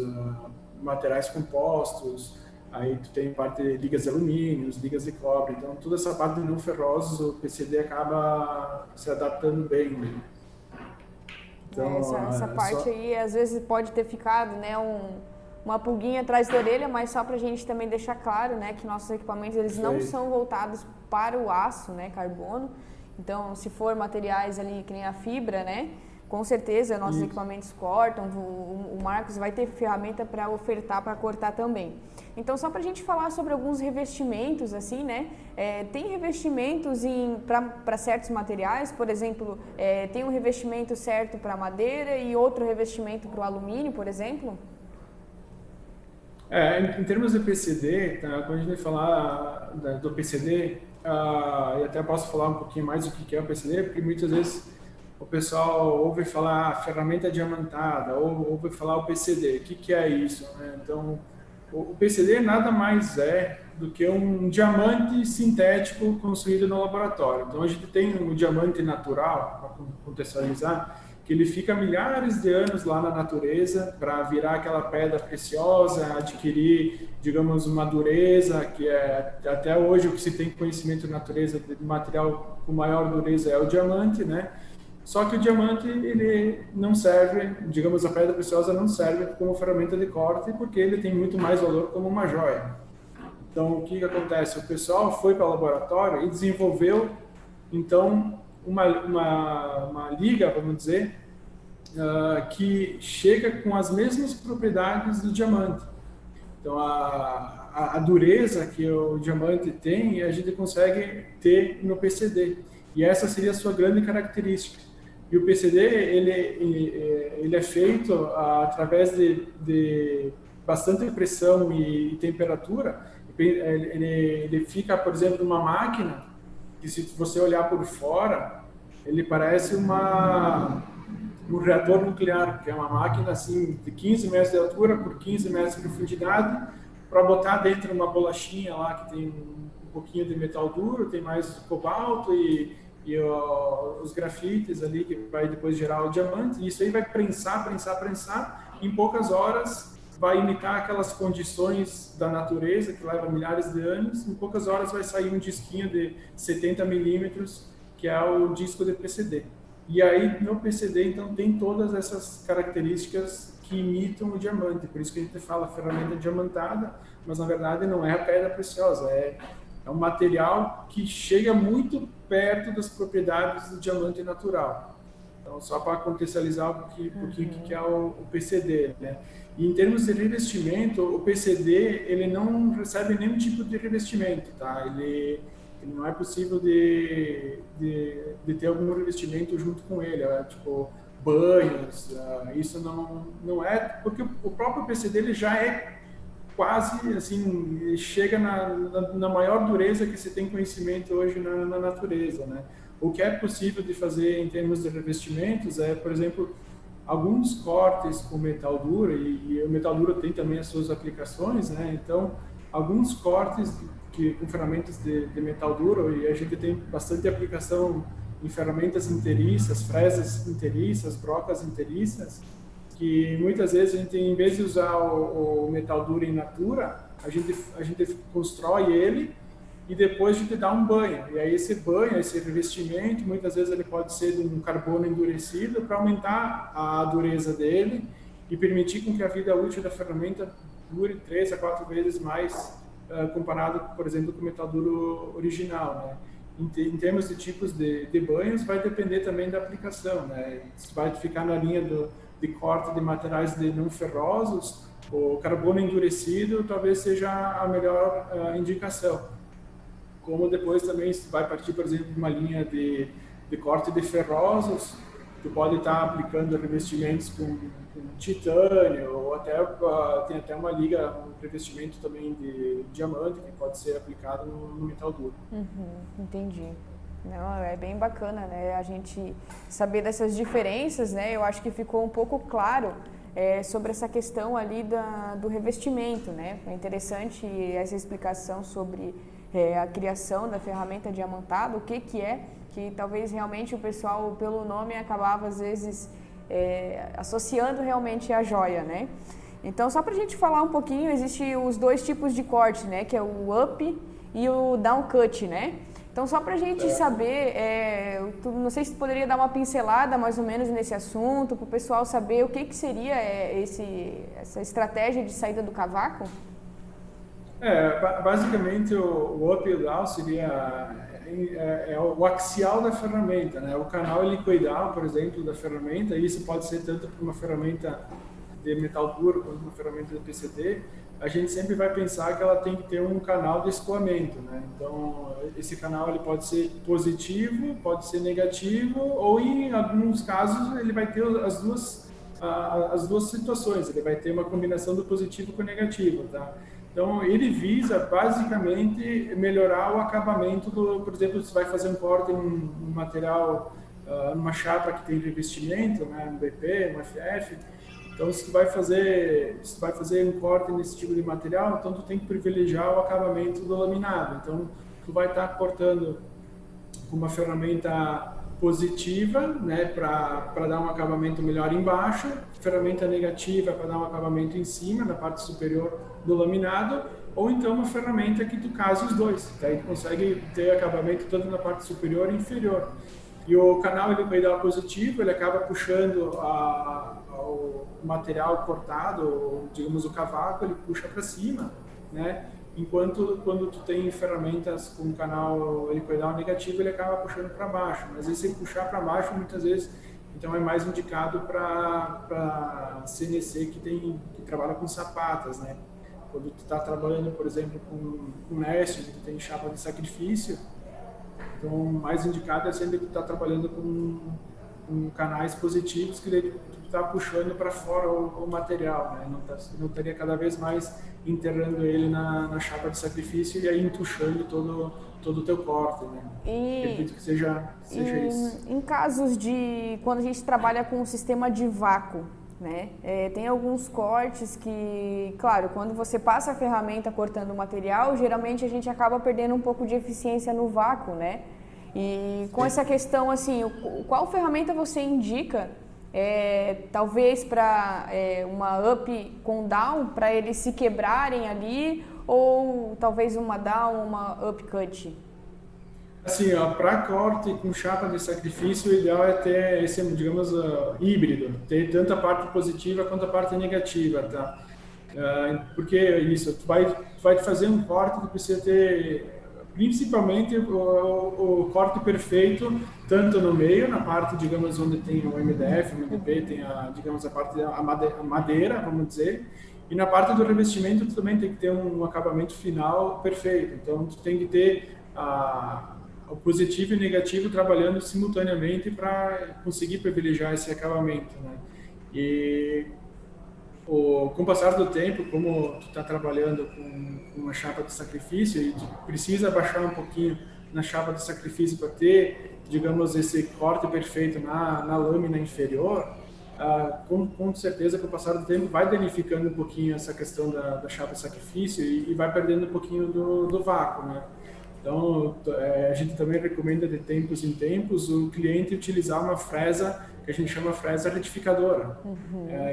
materiais compostos, aí tu tem parte de ligas de alumínio, ligas de cobre, então toda essa parte de não ferrosos o PCD acaba se adaptando bem, né? Então, essa parte aí às vezes pode ter ficado, né, uma pulguinha atrás da orelha, mas só para a gente também deixar claro, né, que nossos equipamentos eles não são voltados para o aço, né, carbono. Então, se for materiais ali que nem a fibra, né, com certeza nossos equipamentos cortam, o Marcos vai ter ferramenta para ofertar, para cortar também. Então, só para a gente falar sobre alguns revestimentos, assim, né? Tem revestimentos para certos materiais, por exemplo, tem um revestimento certo para madeira e outro revestimento para o alumínio, por exemplo? Em termos de PCD, tá? Quando a gente vai falar do PCD, eu até posso falar um pouquinho mais do que é o PCD, porque muitas vezes o pessoal ouve falar ferramenta diamantada, ou ouve falar o PCD. O que é isso, né? Então, o PCD nada mais é do que um diamante sintético construído no laboratório. Então, a gente tem um diamante natural, para contextualizar, que ele fica milhares de anos lá na natureza para virar aquela pedra preciosa, adquirir, digamos, uma dureza, que é até hoje o que se tem conhecimento de natureza, de material com maior dureza é o diamante, né? Só que o diamante, ele não serve, digamos, a pedra preciosa não serve como ferramenta de corte, porque ele tem muito mais valor como uma joia. Então, o que acontece? O pessoal foi para o laboratório e desenvolveu, então, uma liga, vamos dizer, que chega com as mesmas propriedades do diamante. Então, a dureza que o diamante tem, a gente consegue ter no PCD. E essa seria a sua grande característica. E o PCD, ele é feito através de bastante pressão e temperatura. Ele fica, por exemplo, numa máquina, que se você olhar por fora, ele parece um reator nuclear, que é uma máquina assim, de 15 metros de altura por 15 metros de profundidade, para botar dentro uma bolachinha lá que tem um pouquinho de metal duro, tem mais cobalto e os grafites ali que vai depois gerar o diamante, e isso aí vai prensar, em poucas horas vai imitar aquelas condições da natureza que levam milhares de anos, em poucas horas vai sair um disquinho de 70 milímetros, que é o disco de PCD. E aí no PCD então tem todas essas características que imitam o diamante, por isso que a gente fala ferramenta diamantada, mas na verdade não é a pedra preciosa, é um material que chega muito perto das propriedades do diamante natural. Então, só para contextualizar um pouquinho o que é o PCD, né? E em termos de revestimento, o PCD, ele não recebe nenhum tipo de revestimento, tá? Ele não é possível de ter algum revestimento junto com ele, tipo banhos, isso não é, porque o próprio PCD ele já é quase assim, chega na maior dureza que se tem conhecimento hoje na natureza, né? O que é possível de fazer em termos de revestimentos é, por exemplo, alguns cortes com metal duro, e o metal duro tem também as suas aplicações, né? Então, alguns cortes com ferramentas de metal duro, e a gente tem bastante aplicação em ferramentas inteiriças, fresas inteiriças, brocas inteiriças, que muitas vezes a gente, em vez de usar o metal duro in natura, a gente constrói ele e depois a gente dá um banho. E aí esse banho, esse revestimento, muitas vezes ele pode ser de um carbono endurecido para aumentar a dureza dele e permitir com que a vida útil da ferramenta dure 3 a 4 vezes mais comparado, por exemplo, com o metal duro original, né? Em termos de tipos de banhos, vai depender também da aplicação, né? Se vai ficar na linha de corte de materiais de não ferrosos, o carbono endurecido talvez seja a melhor indicação. Como depois também se vai partir, por exemplo, de uma linha de corte de ferrosos, tu pode estar aplicando revestimentos com titânio, ou até tem até uma liga, um revestimento também de diamante que pode ser aplicado no metal duro. Entendi. Não, é bem bacana, né? A gente saber dessas diferenças, né? Eu acho que ficou um pouco claro sobre essa questão ali do revestimento, né? É interessante essa explicação sobre a criação da ferramenta diamantada, o que é, que talvez realmente o pessoal, pelo nome, acabava às vezes associando realmente a joia, né? Então, só para a gente falar um pouquinho, existem os dois tipos de corte, né? Que é o up e o down cut, né? Então, só para a gente saber, não sei se tu poderia dar uma pincelada mais ou menos nesse assunto, para o pessoal saber o que seria essa estratégia de saída do cavaco? Basicamente o up e o down seria o axial da ferramenta, né? O canal helicoidal, por exemplo, da ferramenta, e isso pode ser tanto para uma ferramenta de metal duro quanto uma ferramenta de PCD. A gente sempre vai pensar que ela tem que ter um canal de escoamento, né? Então, esse canal ele pode ser positivo, pode ser negativo, ou em alguns casos ele vai ter as duas situações, ele vai ter uma combinação do positivo com o negativo, tá? Então, ele visa basicamente melhorar o acabamento por exemplo, se vai fazer um corte num material, numa chapa que tem revestimento, né, um BP, um FF. Então, se tu vai fazer um corte nesse tipo de material, então tu tem que privilegiar o acabamento do laminado. Então, tu vai estar cortando com uma ferramenta positiva, né, para dar um acabamento melhor embaixo, ferramenta negativa para dar um acabamento em cima, na parte superior do laminado, ou então uma ferramenta que tu case os dois, daí tu consegue ter acabamento tanto na parte superior e inferior. E o canal helicoidal positivo, ele acaba puxando o material cortado, digamos o cavaco, ele puxa para cima, né? Enquanto quando tu tem ferramentas com canal helicoidal negativo, ele acaba puxando para baixo. Mas esse puxar para baixo, muitas vezes, então é mais indicado para CNC que trabalha com sapatas, né? Quando tu está trabalhando, por exemplo, com Nest, que tem chapa de sacrifício, então mais indicado é sempre que tu está trabalhando com canais positivos, que tu está puxando para fora o material, né? Não estaria cada vez mais enterrando ele na chapa de sacrifício e aí entuchando todo o teu corte, né? Acredito que seja isso. Em casos de quando a gente trabalha com um sistema de vácuo, né? Tem alguns cortes que, claro, quando você passa a ferramenta cortando o material, geralmente a gente acaba perdendo um pouco de eficiência no vácuo, né? E com essa questão, assim, qual ferramenta você indica, talvez para uma up com down, para eles se quebrarem ali, ou talvez uma down, uma up cut? Assim, para corte com chapa de sacrifício, o ideal é ter esse, digamos, híbrido, ter tanto a parte positiva quanto a parte negativa, tá? Porque isso, tu vai fazer um corte que precisa ter principalmente o corte perfeito, tanto no meio, na parte, digamos, onde tem o MDF, o MDP, tem digamos, a parte a madeira, vamos dizer, e na parte do revestimento tu também tem que ter um acabamento final perfeito. Então tu tem que ter o positivo e o negativo trabalhando simultaneamente para conseguir privilegiar esse acabamento, né? E com o passar do tempo, como tu está trabalhando com uma chapa de sacrifício e tu precisa baixar um pouquinho na chapa de sacrifício para ter, digamos, esse corte perfeito na lâmina inferior, com certeza, com o passar do tempo, vai danificando um pouquinho essa questão da chapa de sacrifício e vai perdendo um pouquinho do vácuo, né? Então, a gente também recomenda de tempos em tempos o cliente utilizar uma fresa que a gente chama fresa retificadora,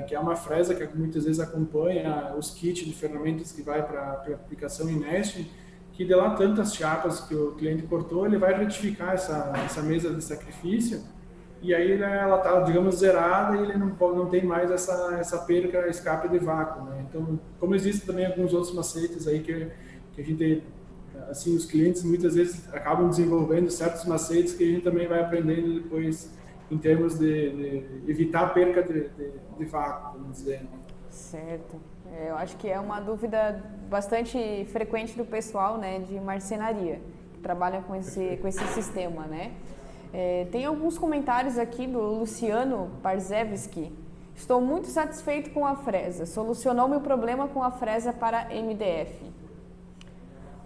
que é uma fresa que muitas vezes acompanha os kits de ferramentas que vai para aplicação em nesting, que de lá tantas chapas que o cliente cortou, ele vai retificar essa mesa de sacrifício e aí, né, ela está, digamos, zerada e ele não tem mais essa perca, escape de vácuo, né? Então, como existem também alguns outros macetes aí que a gente, assim, os clientes muitas vezes acabam desenvolvendo certos macetes que a gente também vai aprendendo depois em termos de evitar a perca de vácuo, vamos dizer. Certo. Eu acho que é uma dúvida bastante frequente do pessoal, né, de marcenaria, que trabalha com esse sistema, né? Tem alguns comentários aqui do Luciano Parzewski. Estou muito satisfeito com a fresa. Solucionou meu problema com a fresa para MDF.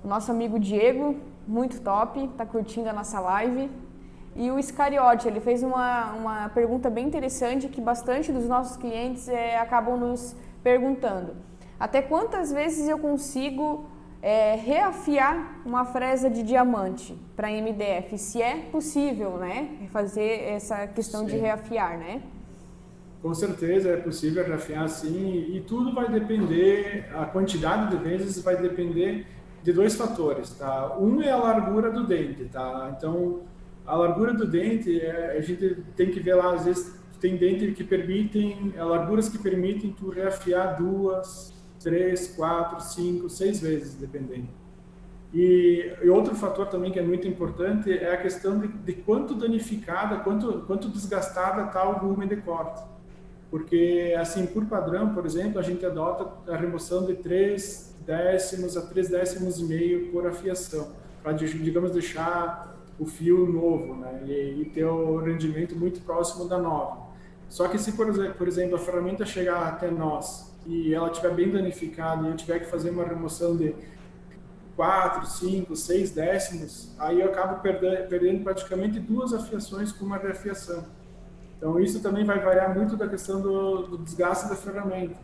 O nosso amigo Diego, muito top, está curtindo a nossa live. E o Iscariote, ele fez uma pergunta bem interessante que bastante dos nossos clientes acabam nos perguntando. Até quantas vezes eu consigo reafiar uma fresa de diamante para MDF? Se é possível, né? Fazer essa questão de reafiar, né? Com certeza é possível reafiar sim, e tudo vai depender, a quantidade de vezes vai depender de dois fatores, tá? Um é a largura do dente, tá? Então, a largura do dente, a gente tem que ver lá, às vezes tem dente que permitem, larguras que permitem tu reafiar 2, 3, 4, 5, 6 vezes, dependendo. E outro fator também que é muito importante é a questão de quanto danificada, quanto desgastada está o volume de corte. Porque, assim, por padrão, por exemplo, a gente adota a remoção de 3 décimos a 3 décimos e meio por afiação, para, digamos, deixar o fio novo, né, e ter o rendimento muito próximo da nova. Só que se, por exemplo, a ferramenta chegar até nós e ela estiver bem danificada e eu tiver que fazer uma remoção de 4, 5, 6 décimos, aí eu acabo perdendo praticamente 2 afiações com uma reafiação. Então isso também vai variar muito da questão do desgaste da ferramenta.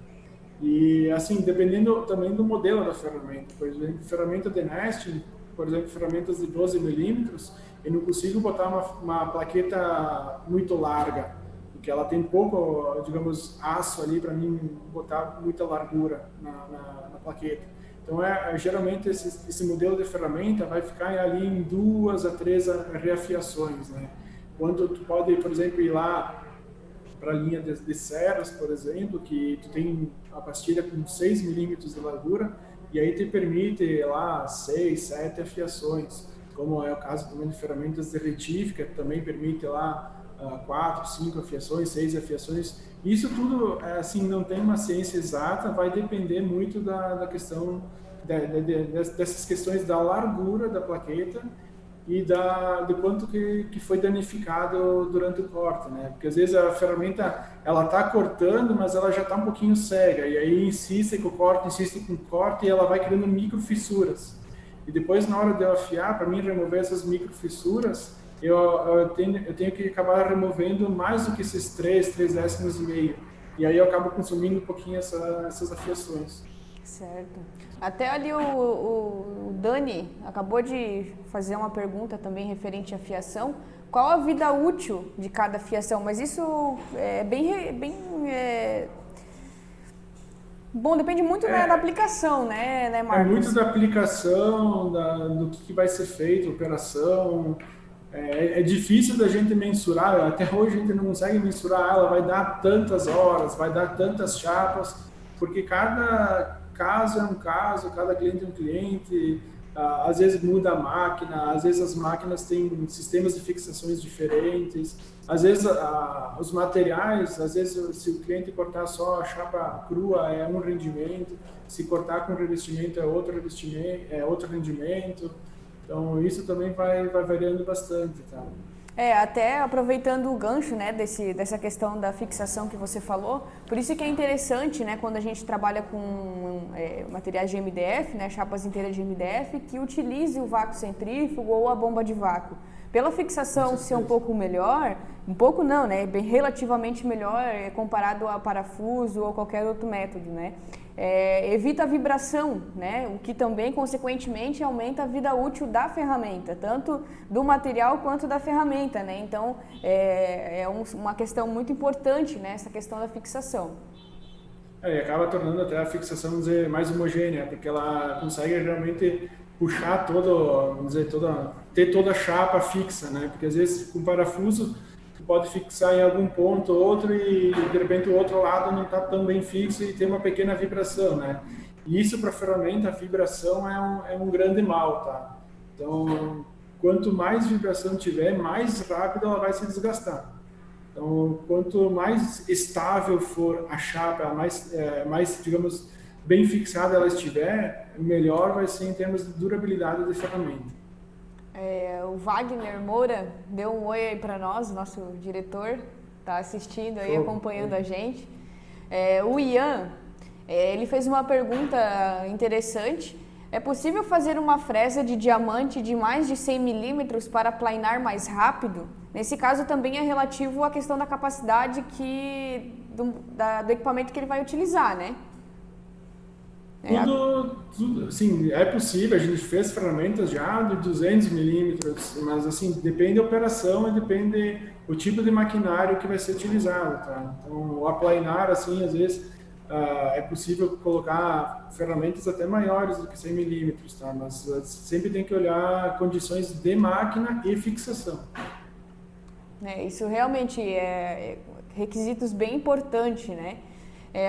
E assim, dependendo também do modelo da ferramenta. Por exemplo, ferramenta de nesting, por exemplo, ferramentas de 12 milímetros, eu não consigo botar uma plaqueta muito larga, porque ela tem pouco, digamos, aço ali para mim botar muita largura na plaqueta. Então, geralmente, esse modelo de ferramenta vai ficar ali em 2 a 3 reafiações, né? Quando tu pode, por exemplo, ir lá para a linha de serras, por exemplo, que tu tem a pastilha com 6 milímetros de largura, e aí te permite lá 6, 7 afiações, como é o caso também de ferramentas de retífica, que também permite lá 4, 5 afiações, 6 afiações. Isso tudo, assim, não tem uma ciência exata, vai depender muito da questão, dessas questões da largura da plaqueta e de quanto que foi danificado durante o corte, né? Porque às vezes a ferramenta, ela tá cortando, mas ela já tá um pouquinho cega, e aí insiste com o corte, e ela vai criando micro fissuras. E depois, na hora de eu afiar, para mim remover essas micro fissuras, eu tenho que acabar removendo mais do que esses 3 décimos e meio. E aí eu acabo consumindo um pouquinho essas afiações. Certo. Até ali o Dani acabou de fazer uma pergunta também referente à fiação. Qual a vida útil de cada fiação? Mas isso é bom, depende muito da aplicação, né, Marcos? É muito da aplicação, do que vai ser feito, operação. É difícil da gente mensurar, até hoje a gente não consegue mensurar, ela vai dar tantas horas, vai dar tantas chapas, porque cada caso é um caso, cada cliente é um cliente, às vezes muda a máquina, às vezes as máquinas têm sistemas de fixações diferentes, às vezes os materiais, às vezes se o cliente cortar só a chapa crua é um rendimento, se cortar com revestimento é outro rendimento. Então isso também vai variando bastante, tá? Até aproveitando o gancho, né, dessa questão da fixação que você falou, por isso que é interessante, né, quando a gente trabalha com materiais de MDF, né, chapas inteiras de MDF, que utilize o vácuo centrífugo ou a bomba de vácuo. Pela fixação ser um pouco melhor, um pouco não, né, bem relativamente melhor comparado a parafuso ou qualquer outro método, né. Evita a vibração, né? O que também, consequentemente, aumenta a vida útil da ferramenta, tanto do material quanto da ferramenta, né? Então, uma questão muito importante, né? Essa questão da fixação. E acaba tornando até a fixação, vamos dizer, mais homogênea, porque ela consegue realmente puxar vamos dizer, ter toda a chapa fixa, né? Porque às vezes com parafuso pode fixar em algum ponto ou outro e de repente o outro lado não está tão bem fixo e tem uma pequena vibração, né? E isso para a ferramenta, a vibração é um grande mal, tá? Então, quanto mais vibração tiver, mais rápido ela vai se desgastar. Então, quanto mais estável for a chapa, mais digamos, bem fixada ela estiver, melhor vai ser em termos de durabilidade da ferramenta. O Wagner Moura deu um oi aí para nós, nosso diretor, está assistindo aí, acompanhando a gente. O Ian, ele fez uma pergunta interessante. É possível fazer uma fresa de diamante de mais de 100 milímetros para planar mais rápido? Nesse caso também é relativo à questão da capacidade do equipamento que ele vai utilizar, né? Tudo, sim, é possível. A gente fez ferramentas já de 200 milímetros, mas assim, depende da operação e depende o tipo de maquinário que vai ser utilizado, tá? Então, o aplanar, assim, às vezes, é possível colocar ferramentas até maiores do que 100 milímetros, tá? Mas sempre tem que olhar condições de máquina e fixação. Isso realmente é requisitos bem importantes, né?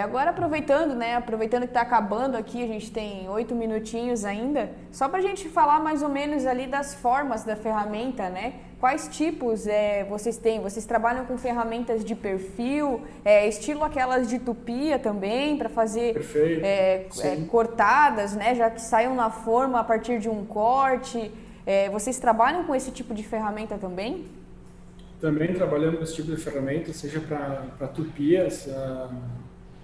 Agora aproveitando que está acabando aqui, a gente tem 8 minutinhos ainda, só para a gente falar mais ou menos ali das formas da ferramenta, né? Quais tipos vocês têm? Vocês trabalham com ferramentas de perfil, estilo aquelas de tupia também, para fazer cortadas, né? Já que saiam na forma a partir de um corte. Vocês trabalham com esse tipo de ferramenta também? Também trabalhamos com esse tipo de ferramenta, seja para tupias,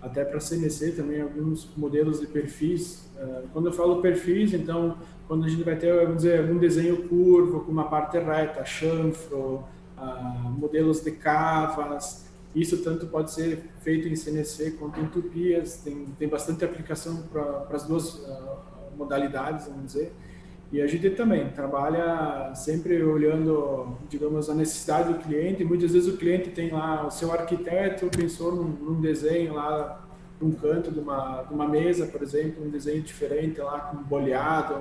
até para CNC também, alguns modelos de perfis. Quando eu falo perfis, então, quando a gente vai ter, vamos dizer, algum desenho curvo, com uma parte reta, chanfro, modelos de cavas, isso tanto pode ser feito em CNC quanto em tupias, tem bastante aplicação para as duas modalidades, vamos dizer. E a gente também trabalha sempre olhando, digamos, a necessidade do cliente. Muitas vezes o cliente tem lá, o seu arquiteto pensou num desenho lá, num canto de uma mesa, por exemplo, um desenho diferente lá, com boleado,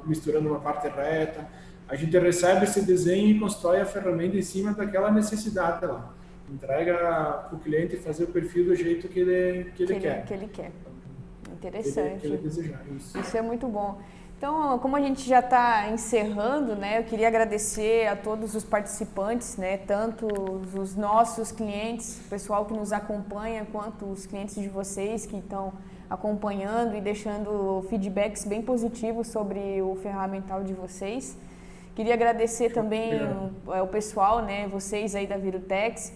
misturando uma parte reta. A gente recebe esse desenho e constrói a ferramenta em cima daquela necessidade lá. Entrega para o cliente fazer o perfil do jeito que ele quer. Que ele quer. Interessante. Que ele desejar. Isso é muito bom. Então, como a gente já está encerrando, né, eu queria agradecer a todos os participantes, né, tanto os nossos clientes, o pessoal que nos acompanha, quanto os clientes de vocês que estão acompanhando e deixando feedbacks bem positivos sobre o ferramental de vocês. Queria agradecer também o pessoal, né, vocês aí da Virutex,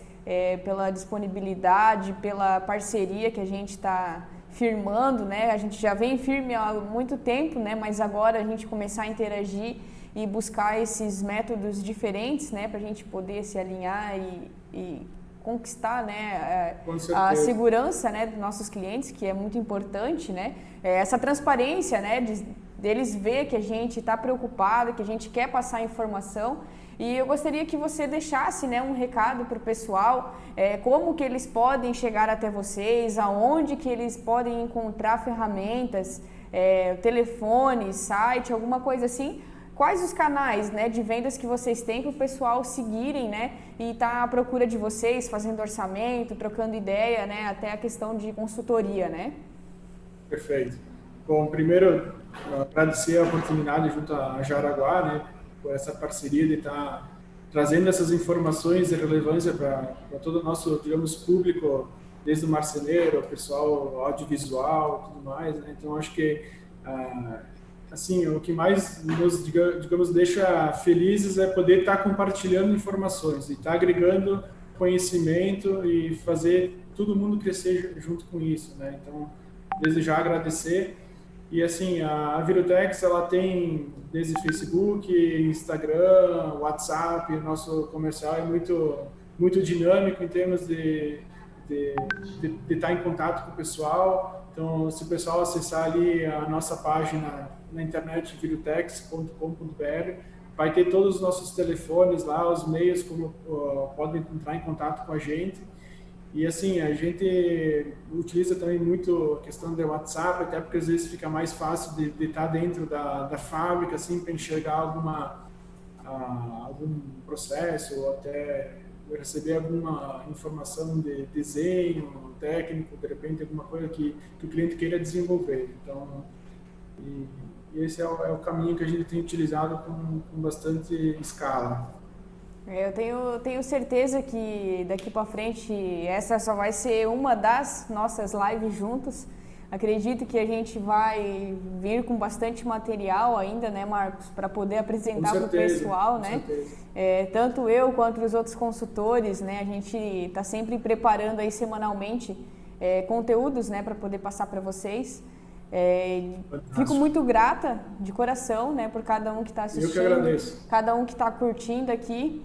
pela disponibilidade, pela parceria que a gente está firmando, né? A gente já vem firme há muito tempo, né? Mas agora a gente começar a interagir e buscar esses métodos diferentes, né? Para a gente poder se alinhar e conquistar, né? A segurança, né? Dos nossos clientes, que é muito importante, né? Essa transparência, né? Deles ver que a gente está preocupado, que a gente quer passar informação. E eu gostaria que você deixasse, né, um recado para o pessoal, como que eles podem chegar até vocês, aonde que eles podem encontrar ferramentas, telefone, site, alguma coisa assim. Quais os canais, né, de vendas que vocês têm para o pessoal seguirem, né, e estar à procura de vocês, fazendo orçamento, trocando ideia, né, até a questão de consultoria, né? Perfeito. Bom, primeiro, agradecer a oportunidade junto a Jaraguá, né, por essa parceria de estar trazendo essas informações de relevância para todo o nosso, digamos, público, desde o marceneiro, o pessoal audiovisual, tudo mais, né? Então, acho que, assim, o que mais nos, digamos, deixa felizes é poder estar compartilhando informações e estar agregando conhecimento e fazer todo mundo crescer junto com isso, né? Então, desde já agradecer. E assim, a Virutex, ela tem desde Facebook, Instagram, WhatsApp, o nosso comercial é muito dinâmico em termos de estar em contato com o pessoal. Então, se o pessoal acessar ali a nossa página na internet, virutex.com.br, vai ter todos os nossos telefones lá, os meios como podem entrar em contato com a gente. E assim, a gente utiliza também muito a questão do WhatsApp, até porque às vezes fica mais fácil de estar dentro da fábrica, assim, para enxergar algum processo ou até receber alguma informação de desenho técnico, de repente alguma coisa que o cliente queira desenvolver. Então, e esse é o caminho que a gente tem utilizado com bastante escala. Eu tenho certeza que daqui para frente essa só vai ser uma das nossas lives juntos. Acredito que a gente vai vir com bastante material ainda, né, Marcos, para poder apresentar para o pessoal, né? Tanto eu quanto os outros consultores, né? A gente está sempre preparando aí semanalmente conteúdos, né, para poder passar para vocês. Fico muito grata de coração, né, por cada um que está assistindo, eu que agradeço. Cada um que está curtindo aqui.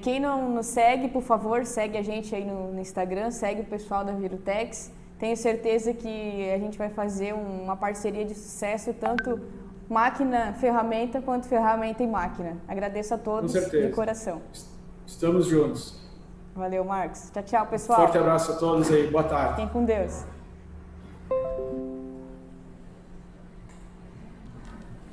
Quem não nos segue, por favor, segue a gente aí no Instagram, segue o pessoal da Virutex. Tenho certeza que a gente vai fazer uma parceria de sucesso, tanto máquina, ferramenta, quanto ferramenta e máquina. Agradeço a todos de coração. Estamos juntos. Valeu, Marcos. Tchau, tchau, pessoal. Forte abraço a todos aí. Boa tarde. Fiquem com Deus.